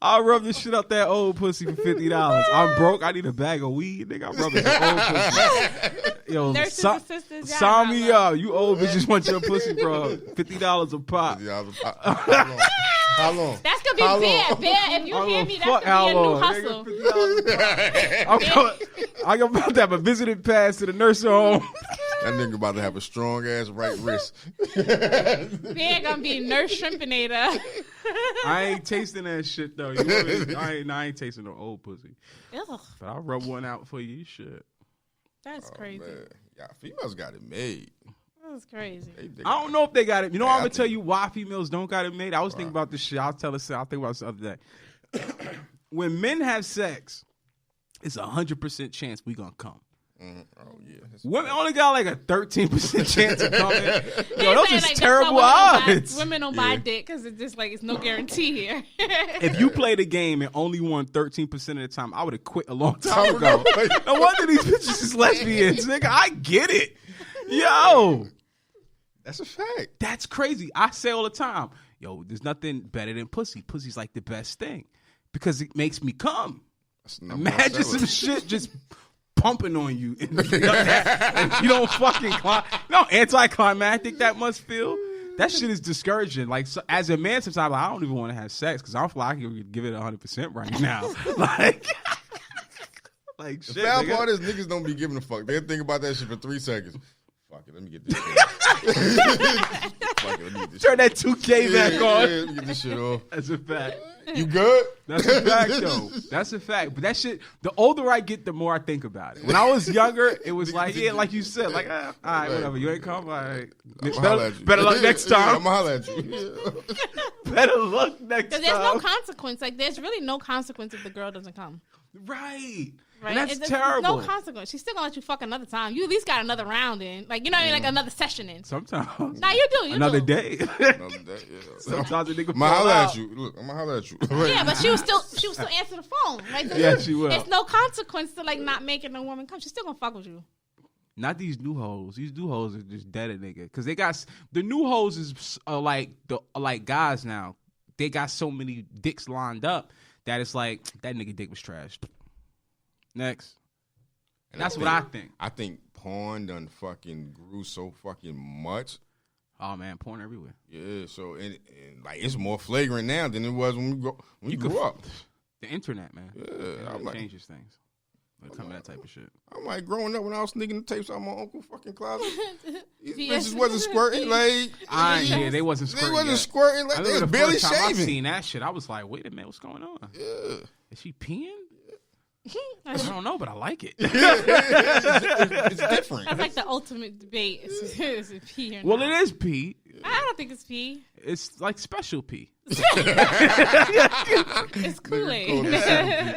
I'll rub this shit up that old pussy for $50. I'm broke. I need a bag of weed, nigga. I'm rubbing some old pussy. Yo, sign me up. You old bitches want your pussy, bro. $50 a pop. $50 a pop. How long? That's gonna be bad. If you hear me, that's gonna be a new hustle. I'm about to have a visiting pass to the nursing home. That nigga about to have a strong ass right wrist. They're gonna be nurse shrimpinator. I ain't tasting that shit though. I ain't tasting no old pussy. Ugh. But I'll rub one out for you. Shit. That's crazy. Man. Yeah, females got it made. That's crazy. I don't know if they got it. You know, I'm gonna tell you why females don't got it made. I was thinking about this shit. I'll think about this the other day. When men have sex, it's 100% chance we gonna come. Oh yeah. Women only got like a 13% chance of coming. Yo, those are like, terrible odds. Women don't buy dick because it's just like it's no guarantee here. If you play the game and only won 13% of the time, I would have quit a long time ago. No wonder these bitches is lesbians, nigga. I get it. Yo. That's a fact. That's crazy. I say all the time, yo, there's nothing better than pussy. Pussy's like the best thing because it makes me come. Imagine some shit just pumping on you and you don't fucking anticlimactic that must feel. That shit is discouraging. Like, so, as a man, sometimes I don't even want to have sex because I don't feel like I can give it 100% right now. like shit. The bad part is niggas don't be giving a fuck. They think about that shit for 3 seconds. Fuck it, let me get this shit. Fuck it, let me get this Turn that 2K back on. Let me get this shit off. That's a fact. You good? That's a fact, though. That's a fact. But that shit, the older I get, the more I think about it. When I was younger, it was like, yeah, like you said, like, all right, whatever. You ain't come, all right. Better luck next time. I'm gonna holler at you. Better luck next time. Because there's no consequence. Like, there's really no consequence if the girl doesn't come. Right. Right? And that's terrible. No consequence. She's still gonna let you fuck another time. You at least got another round in. Like, you know what I mean? Like another session in. Sometimes. Nah, you do. Another day. Another day, yeah. Sometimes a nigga I'm gonna holler at you. Look, I'm gonna holler at you. Yeah, but she was still answer the phone. Like, yeah, she will. There's no consequence to like not making a woman come. She's still gonna fuck with you. Not these new hoes. These new hoes are just dead a nigga. Cause they got the new hoes is like guys now. They got so many dicks lined up that it's like that nigga dick was trashed. Next. And that's what I think. I think porn done fucking grew so fucking much. Oh man, porn everywhere. Yeah, so and like it's more flagrant now than it was when you grew up. The internet, man. Yeah, it changes things. When it comes to that type of shit. I'm like growing up when I was sneaking the tapes out of my uncle's fucking closet. These bitches wasn't squirting like. They wasn't squirting. They wasn't squirting like they was barely shaving. I seen that shit. I was like, wait a minute, what's going on? Yeah, is she peeing? I don't know, but I like it. It's different. That's like the ultimate debate. Is it pee or not? Well, it is pee. I don't think it's pee. It's like special pee. It's Kool-Aid.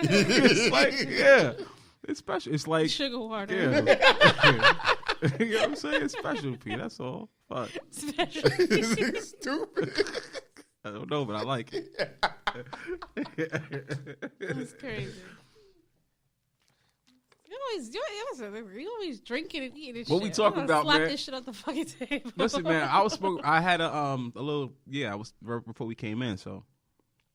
It's like, yeah. It's special. It's like sugar water. Yeah. You know what I'm saying? It's special pee. That's all. Fuck. Special pee. Stupid. I don't know, but I like it. That's crazy. You always drinking and eating this what shit. we talking about, slap man? This shit off the fucking table. Listen, man, I had a little, I was right before we came in, so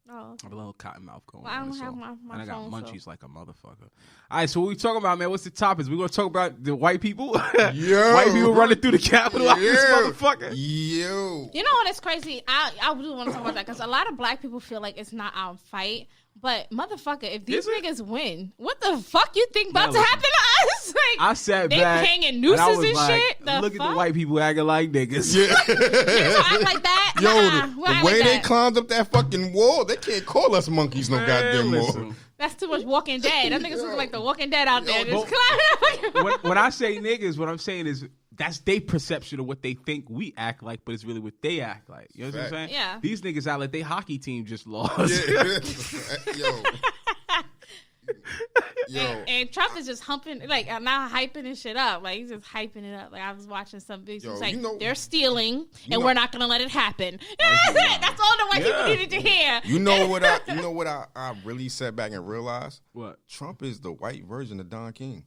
I have a little cotton mouth going. Well, I don't on, have so. my And I got phone, munchies like a motherfucker. All right, so what we talking about, man? What's the topics? We gonna talk about the white people? Yo. White people running through the Capitol out this motherfucker. Yo. You know what? It's crazy. I do want to talk about that because a lot of black people feel like it's not our fight. But motherfucker, if these niggas win, what the fuck you think about to happen to us? Like, I sat they back hanging nooses and like, shit. Look at the white people acting like niggas. Yeah. Niggas don't act like that. Yo, the way they climbed up that fucking wall, they can't call us monkeys no goddamn more. That's too much Walking Dead. Them niggas look like the Walking Dead out there. Just when I say niggas, what I'm saying is that's their perception of what they think we act like, but it's really what they act like. You know what I'm saying? Yeah. These niggas act like they hockey team just lost. Yo. And Trump is just humping, like, now hyping and shit up. Like, he's just hyping it up. Like, I was watching some videos. Like, they're stealing, and we're not going to let it happen. That's all the white people needed to hear. You know what I really sat back and realized? What? Trump is the white version of Don King.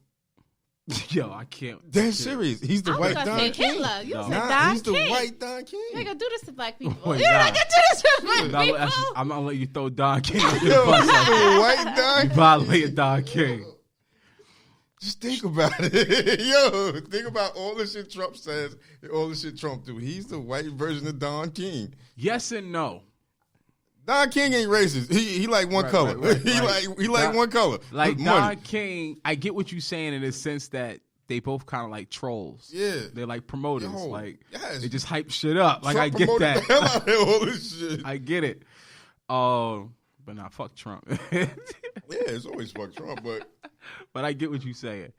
Yo, I can't. That's serious. He's the white Don King. Hitler. You said Don He's the white Don King. You're not gonna do this to black people. Oh, You're not gonna do this to black people. I'm gonna let you throw Don King. Yo, he's the white Don King. You violated Don King. Just think about it. Yo, think about all the shit Trump says and all the shit Trump do. He's the white version of Don King. Yes and no. Don King ain't racist. He like one color. Right. He like one color. Like Don King, I get what you're saying in the sense that they both kind of like trolls. Yeah. They're like promoters. Yo, like yes. they just hype shit up. Like Trump I get that. The hell out of all this shit. I get it. But nah, fuck Trump. Yeah, it's always fuck Trump, but I get what you're saying.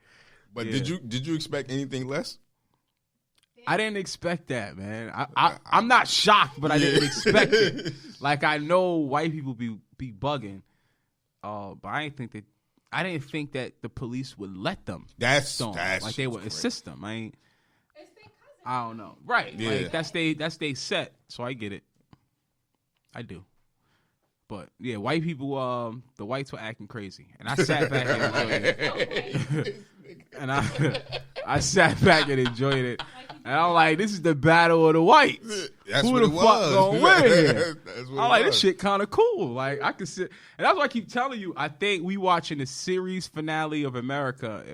But yeah. Did you expect anything less? I didn't expect that, man. I'm not shocked, but I didn't expect it. Like I know white people be bugging, but I didn't think that the police would let them. That's like they would assist them. I don't know. Right? Yeah. Like that's they set. So I get it. I do. But yeah, white people, the whites were acting crazy, and I sat back and enjoyed it. And I sat back and enjoyed it. And I'm like, this is the battle of the whites. That's Who what the it fuck was. gonna win here? I'm like, this shit kind of cool. Like I could sit, and that's why I keep telling you. I think we watching the series finale of America.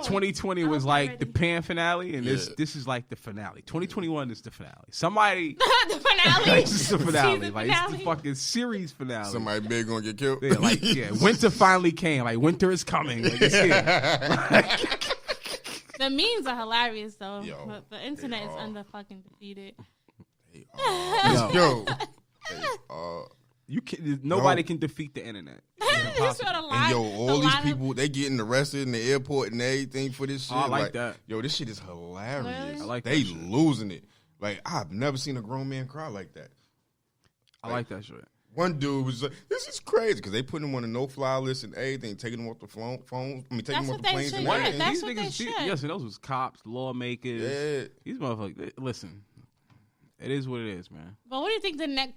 2020 was like the pan finale, and this is like the finale. 2021 is the finale. Somebody the finale. This is the finale. Like it's the fucking series finale. Somebody big gonna get killed. Yeah, winter finally came. Like winter is coming. Like it's here. The memes are hilarious though. Yo, the internet is under fucking defeated. You can. Nobody can defeat the internet. And all these people, they getting arrested in the airport and everything for this shit. I like that. Yo, this shit is hilarious. Really? I like they that shit. losing it. Like I've never seen a grown man cry like that. I like that shit. One dude was like, "This is crazy," because they put him on the no-fly list and everything, taking him off the phones. Taking him off the planes. And everything. That's what they should. Yes, and those was cops, lawmakers. Yeah. These motherfuckers. Listen, it is what it is, man. But what do you think the next?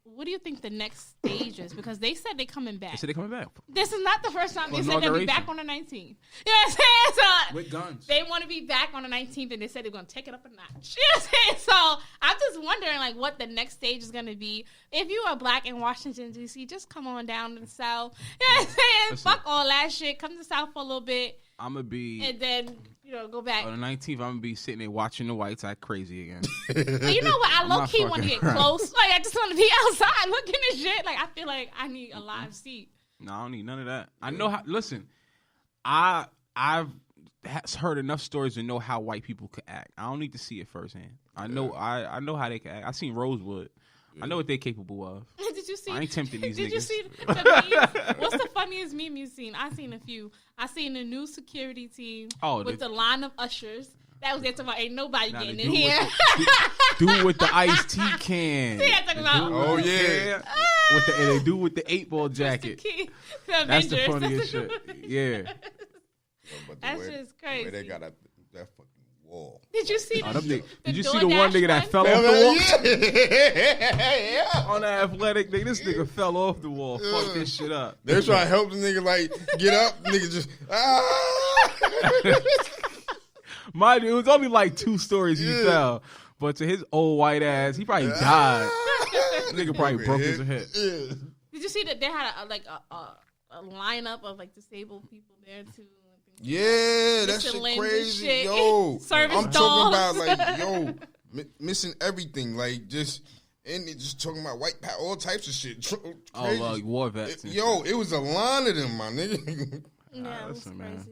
What do you think the next stage is? Because they said they're coming back. They said they're coming back. This is not the first time they said they'll be back on the 19th. You know what I'm saying? With guns. They want to be back on the 19th, and they said they're going to take it up a notch. You know what I'm saying? So I'm just wondering, like, what the next stage is going to be. If you are black in Washington, D.C., just come on down to the South. You know what I'm saying? Listen, fuck all that shit. Come to the South for a little bit. I'm going to be... And then... go back. On the 19th, I'm going to be sitting there watching the whites act crazy again. But you know what? I low-key want to get close. Like, I just want to be outside looking at shit. Like, I feel like I need a live seat. No, I don't need none of that. I know how... Listen, I've heard enough stories to know how white people could act. I don't need to see it firsthand. I know I know how they can act. I seen Rosewood. I know what they're capable of. Did you see? I ain't tempting these niggas. Did you see the memes? What's the funniest meme you've seen? I seen a few. I seen the new security team with the line of ushers. That was there talking about ain't nobody getting in here. Dude with the iced tea can. See, I'm talking about. With they do with the 8-ball jacket. That's the funniest shit. Yeah. That's just crazy. The way they got that fucking wall. Did you see? Did you see the one nigga that fell off the wall? On the athletic nigga, this nigga fell off the wall. Fuck this shit up. They're trying to help the nigga like get up. Nigga just Mind you, it was only like 2 stories he fell, but to his old white ass, he probably died. Nigga probably broke his head. Did you see that they had a lineup of like disabled people there too? Yeah, that shit crazy, shit. Yo. I'm talking about like, missing everything, like just talking about white power, all types of shit. Like war vets. It was a line of them, my nigga. Yeah, it was crazy. Man.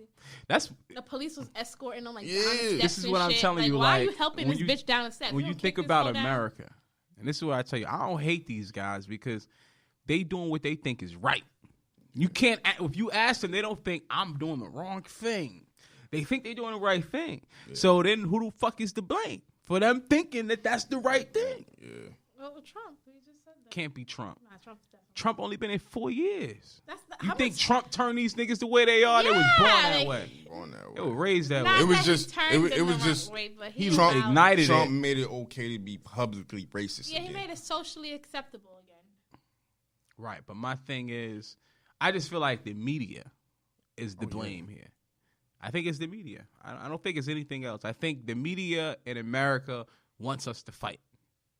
The police was escorting them like down the steps. This is what I'm telling you. Why are you helping this bitch down the steps? When you think about America, and this is what I tell you, I don't hate these guys because they doing what they think is right. You can't, if you ask them, they don't think I'm doing the wrong thing. They think they're doing the right thing. Yeah. So then who the fuck is to blame for them thinking that that's the right thing? Yeah. Well, Trump, we just said that. Can't be Trump. Nah, Trump only been in 4 years. You think Trump turned these niggas the way they are? Yeah, they was born that way. They were raised that way. It was just, he Trump ignited it. Trump made it okay to be publicly racist. Yeah, he made it socially acceptable again. Right, but my thing is, I just feel like the media is the blame here. I think it's the media. I don't think it's anything else. I think the media in America wants us to fight.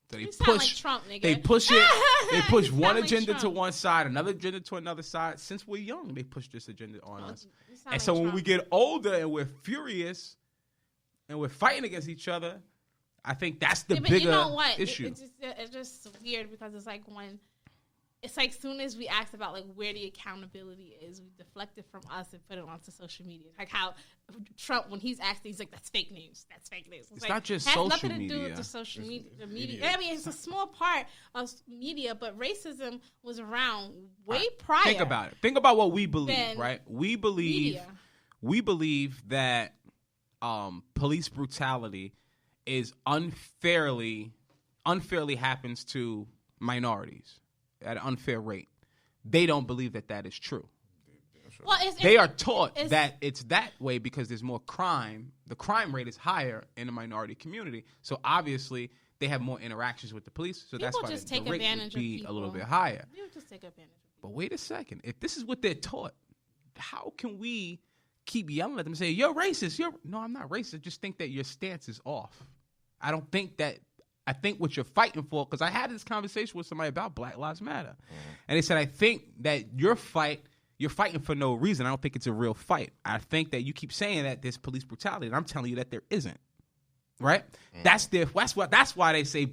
So they push like Trump, nigga. They push it. They push one like agenda to Trump. one side, another agenda to another side. Since we're young, they push this agenda on us. You sound And like so when Trump. we get older and we're furious and we're fighting against each other, I think that's the Yeah, but bigger you know what? issue. It's just weird because it's like when it's like soon as we ask about like where the accountability is, we deflect it from us and put it onto social media. Like how Trump, when he's asking, he's like, "That's fake news. That's fake news." It's like, not just has social nothing to do media. with the social media. The media. media. I mean, it's a small part of media, but racism was around way prior. Think about it. Think about what we believe, than right? We believe that police brutality is unfairly happens to minorities at an unfair rate. They don't believe that is true. Well, They are taught that it's that way because there's more crime. The crime rate is higher in the minority community. So obviously they have more interactions with the police. So that's People why just the take rate advantage would of be people. a little bit higher. You just take advantage of people. But wait a second. If this is what they're taught, how can we keep yelling at them and say, "You're racist"? No, I'm not racist. Just think that your stance is off. I don't think that. I think what you're fighting for, because I had this conversation with somebody about Black Lives Matter, and they said, I think that you're fighting for no reason. I don't think it's a real fight. I think that you keep saying that there's police brutality, and I'm telling you that there isn't. Right? That's why they say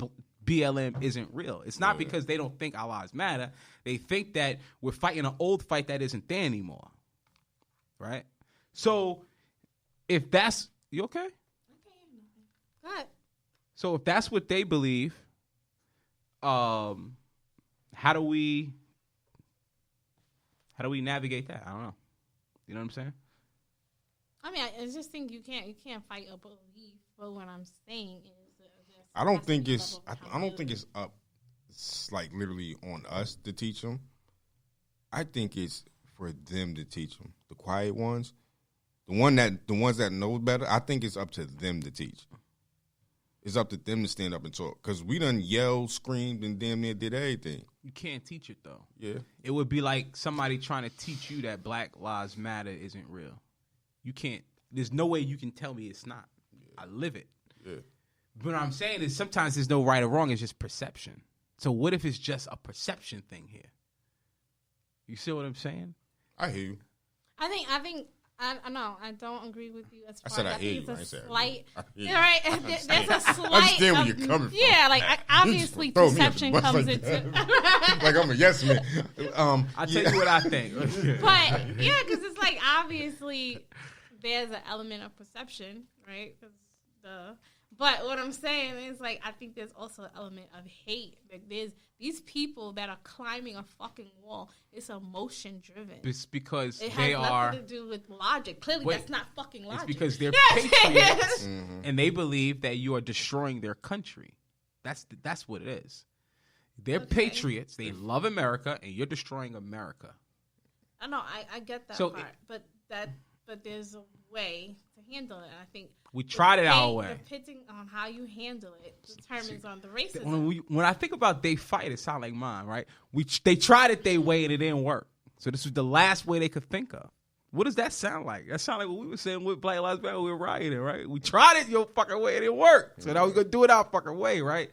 BLM isn't real. It's not because they don't think our lives matter. They think that we're fighting an old fight that isn't there anymore. Right? So if that's you okay? Go ahead. So if that's what they believe, how do we navigate that? I don't know. You know what I'm saying? I mean, I just think you can't fight a belief. But what I'm saying is, I don't think it's up. It's like literally on us to teach them. I think it's for them to teach them. The quiet ones, the ones that know better. I think it's up to them to teach. It's up to them to stand up and talk. Because we done yelled, screamed, and damn near did everything. You can't teach it, though. Yeah. It would be like somebody trying to teach you that Black Lives Matter isn't real. You can't. There's no way you can tell me it's not. Yeah. I live it. Yeah. But what I'm saying is sometimes there's no right or wrong. It's just perception. So what if it's just a perception thing here? You see what I'm saying? I hear you. I think. I know. I don't agree with you as far I said as I hear you. think I it's said a slight. I hear you. You're right. There's a slight. I understand where you're coming from. Yeah, like obviously Throw me under perception the bus comes like into. Like I'm a yes man. I'll tell you what I think. But yeah, because it's like obviously there's an element of perception, right? But what I'm saying is like I think there's also an element of hate. Like there's these people that are climbing a fucking wall. It's emotion driven. It's because It they has are. nothing to do with logic. Clearly, Wait, that's not fucking logic. It's because they're Yes, patriots, Mm-hmm. and they believe that you are destroying their country. That's what it is. They're patriots. They love America, and you're destroying America. I know. I get that So part, but there's a way to handle it. And I think We tried it our way. Depending on how you handle it determines on the racism. When I think about they fight, it sounds like mine, right? They tried it their way, and it didn't work. So this was the last way they could think of. What does that sound like? That sounds like what we were saying with Black Lives Matter. We were rioting, right? We tried it your fucking way, and it worked. So now we're going to do it our fucking way, right?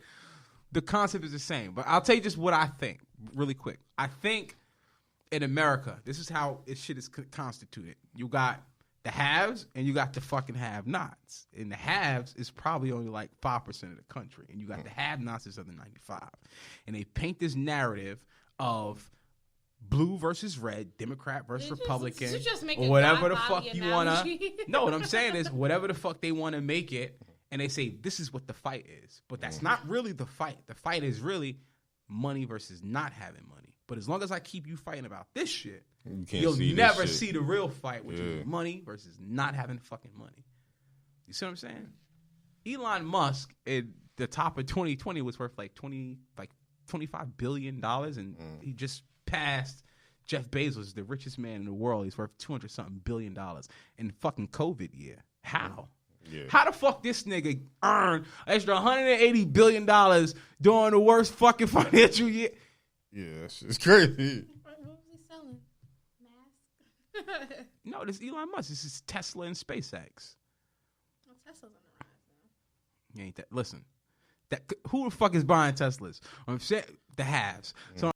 The concept is the same. But I'll tell you just what I think really quick. I think in America, this is how shit is constituted. You got the haves and you got the fucking have-nots. And the haves is probably only like 5% of the country. And you got the have-nots is other 95. And they paint this narrative of blue versus red, Democrat versus Republican, or whatever the fuck you want to. No, what I'm saying is whatever the fuck they want to make it, and they say this is what the fight is. But that's not really the fight. The fight is really money versus not having money. But as long as I keep you fighting about this shit, you'll never see the real fight, which is money versus not having fucking money. You see what I'm saying? Elon Musk at the top of 2020 was worth like $25 billion, and he just passed Jeff Bezos, the richest man in the world. He's worth $200-something billion in fucking COVID year. How? Yeah. How the fuck this nigga earned extra $180 billion during the worst fucking financial year? Yeah, it's crazy. What was he selling? No, this Elon Musk. This is Tesla and SpaceX. Well, Tesla's on the rise now. You ain't that. Listen, who the fuck is buying Teslas? I'm saying the haves. So